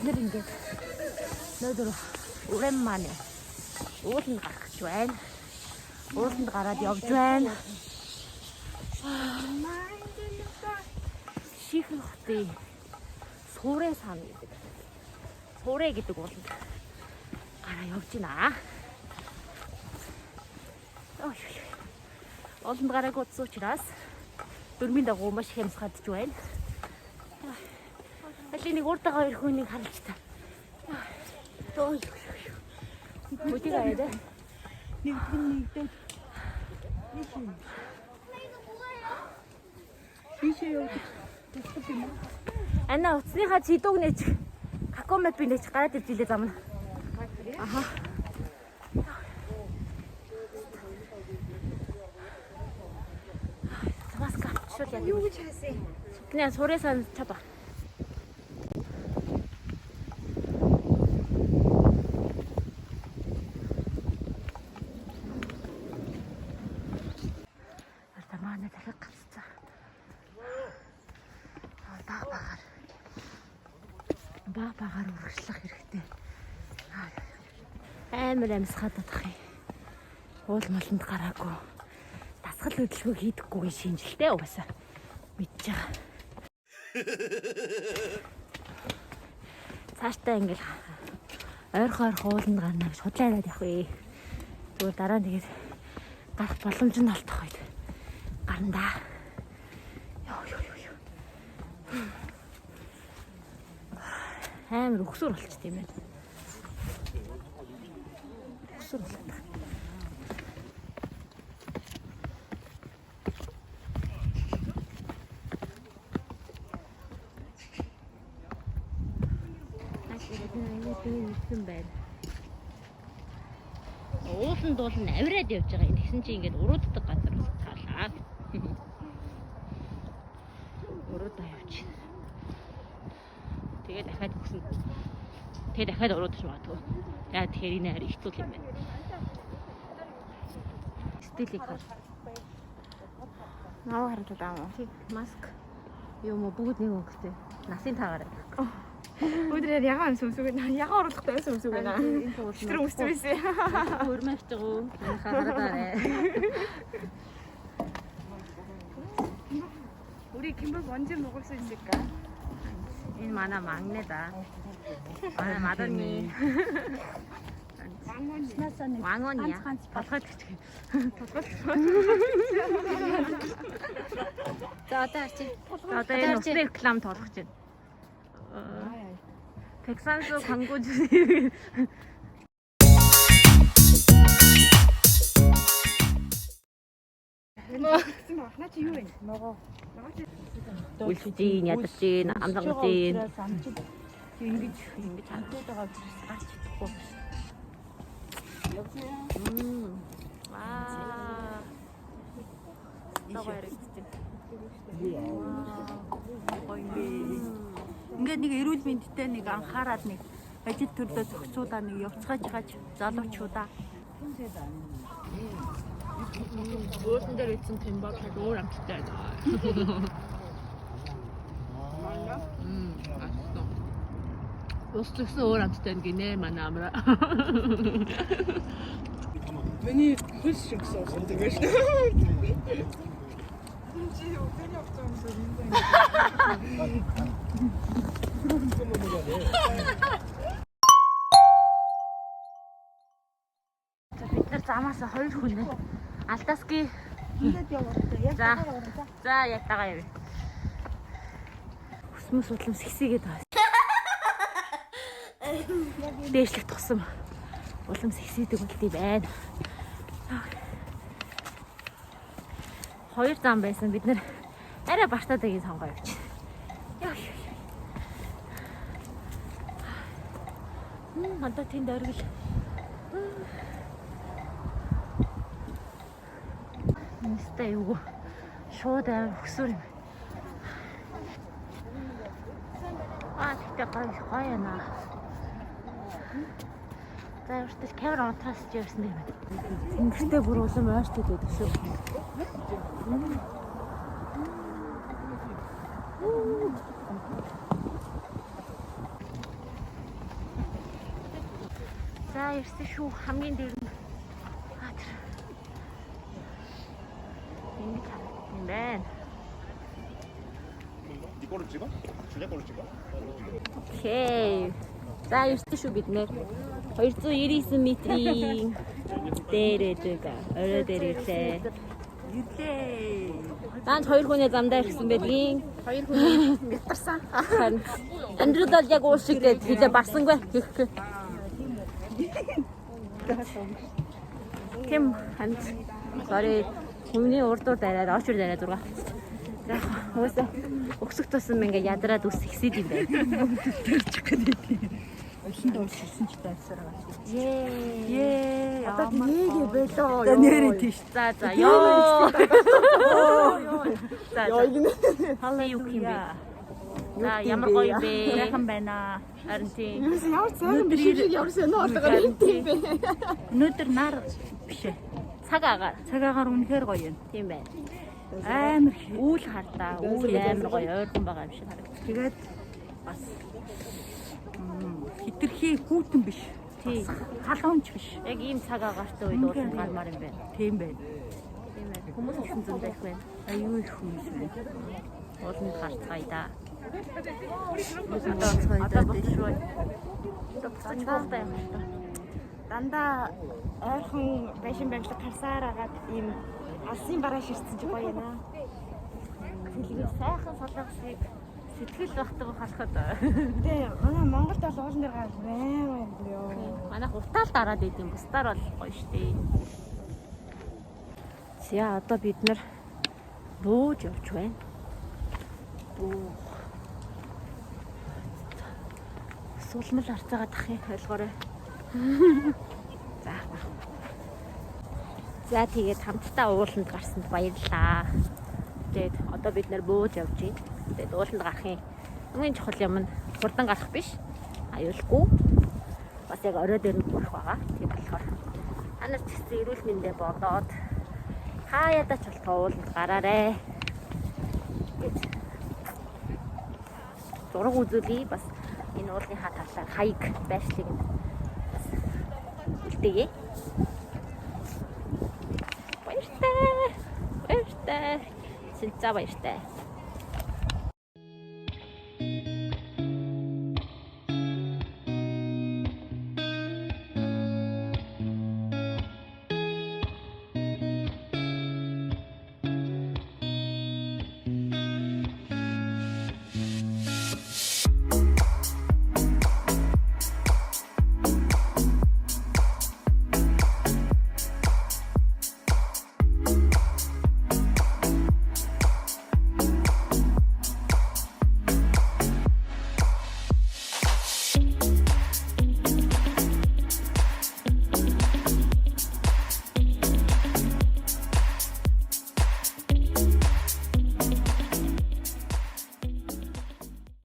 Бид ингээд өнөөдөр 오랜만에 ууланд гарах байна. Ууланд гараад явж байна. Чихрхтэй Суурэ сан гэдэг. Суурэ гэдэг ууланд гараа явж байна. Ууланд гараг утсан учраас дөрмийн дагуу маш их хямсгадж байна. Алин нэг урдаа хоёр хүнийг харж та. Мөдийг аваад нэгдэн Ишээ Анна утасныхаа чидүүг нээж какомет би нээж гараад ирж илээ замна. Аха. Маска шууд яа. Юу гэж хайсан? Кнэ сурээсан чаба. Артамана дахиад гаццаа. Багаар урагшлах хэрэгтэй. Амар амсгаад бодох юм. Уул маланд гараагүй. Дасгал хөдөлгөөн хийдэггүйгийн шинжилтэй угаасаа мэдж байгаа. Цаашдаа ингээл ойрхон ууланд гарна гэж худлаараад явах вэ. Зүгээр дараа нь тэгээд гарах боломж нь олдох үед гарна да. Амар өгсөр болчих тийм ээ. Өгсөр болоод байна. Тэгсэн байна. Ууланд авираад явж байгаа юм. Тэгсэн чи ингээд урууддаг газар таалаа. Уруудаа явж. Тэгээ дахиад өгсөн. Тэгээ дахиад уруудаж магадгүй. Яа тэгэхээр энэ харин хэцүү юм байна. Стилийг хар. Наа харагдаад аа. Маск. Юм уу бүгд нэг өнгөтэй. Насын таагаар. Өдрээр ягаан сүмсүг наа ягаан оруулахтай сүмсүг байна. Тэр үстэй байсан. Хөрмөж байгаа уу? Хараад. 우리 김밥 언제 먹을 수 있을까? Энэ манай 막내다. манай 마더니. 왕원이야. толгойд гэж. За одоо арчи. Одоо энэ усны реклам тоолох гэж байна. 백산수 광고 주세요. 나치 유행 먹어. 울진, 야들진, 암상진. ингэж 잔뜩다가 같이 듣고. 여보세요. 와. 먹어야 되겠지. Ингээд нэг эрүүл мэндтэй нэг анхаарал нэг ажил төрлөө зохицуулаа нэг явцгааж гаж залуучуудаа. Уулан дээр 있는 뱀밥 өөр амттай байна. 맛있어. 로스트스 өөр амттай гинэ манай амра. Миний хөл шиг соосондаг байж таа. Чи өдөрний автобус Бид нар замаас 2 хүн Алтаски ингээд явуулдаг. За ятагаа явъя. Хүсмэс судлам сэгсийгээд байгаа. Дээшлэх тусам улам сэгсийдэг болтий байна. 2 зам байсан бид нар арай бартаадагийн сонгоо явж. Мантаа тэнд оргил. Нэстэй юу? Шууд амар хөсөр юм. Тэгтээ гоё яана. За өөртөө камера онтаас ч явсан юм байна. Тэнгэртэй бүр улам ойртод байдаг шүү. За ирсэн шүү. Хамгийн дээр нь. Ингэж юм байна. 이거를 찍어? 주제 거를 찍어? Окей. За ирсэн шүү бид нэр. 299 метрийн дээрээ байгаа. Орой дээр ирлээ. Ирлээ. Даанч 2 хүний замдаа ирсэн байдгийн. 2 хүний битарсан. Андрууд бол яг уул шиг гээд хилээ барсангүй. Тэм ханд. Sorry. Хүмүүний урдуур дараад очор дараад зурга. За уусаа өксөх тусан ингээ ядраад үс ихсэд юм байна. Тэрчих гэдэг. Өшөнд уушсан ч тайсараа. Ее. Одоо Нэгэ болоо. нэрээ тийш. За ёо. За Халаа юу юм бэ? За ямар гоё бэ? Сайхан байна. Харин тийм. Ямар цайхан биш шиг явсан нөө отогоор юм тийм бэ. Өнөөдөр нар биш ээ. Цаг агаар. Цагаагаар үнэхээр гоё юм. Тийм байна. Амар Үүл хардаа. Үүл амар гоё ойрхон байгаа юм шиг харагдав. тэгээд бас хитрхи хүүтэн биш. Тийм. Халуунч биш. Яг ийм цаг агаартай үед уулын гармаар юм байна. Тийм байна. Тийм байна. Хүмүүс ихсэн зөндөө их байна. Аюу их хүмүүс байна. Уулын гарцгаая да. Одоо болчихвол. Буцаж болтой юм байна. Дандаа ойрхон байшин барилга харсаар агаад ийм алсын бараа ширсэн чи гоё яана. Хэлгийг сайхан солонгосыг сэтгэл багтаг харахад Тэ манай Монголд бол уулан дээр гарч байна ёо. манайх утаал дараад идэм бусдаар бол гоё штэ. За одоо бид нар бууж явж байна. Буу. Сулмал харцаагаа тахыг ойлгоорой. За. За тэгээд хамтдаа ууланд гарсанд баярлалаа. Тэгээд одоо бид нар бууж явж байна. Тэгээд ууланд гарахын хамгийн чухал юм нь хурдан гарах биш. Аюулгүй. Бас яг орой дээр нь хүрэх байгаа. Тийм болохоор танаас гэсэн эрүүл мэндэ бодоод хаяада ч болтоо ууланд гараарэ. Зураг үзүүлээ бас энэ уулынхаа талаар хаяг байшлыг бас үлдээе. Баяртай. Баяртай. Сэлцаа баяртай.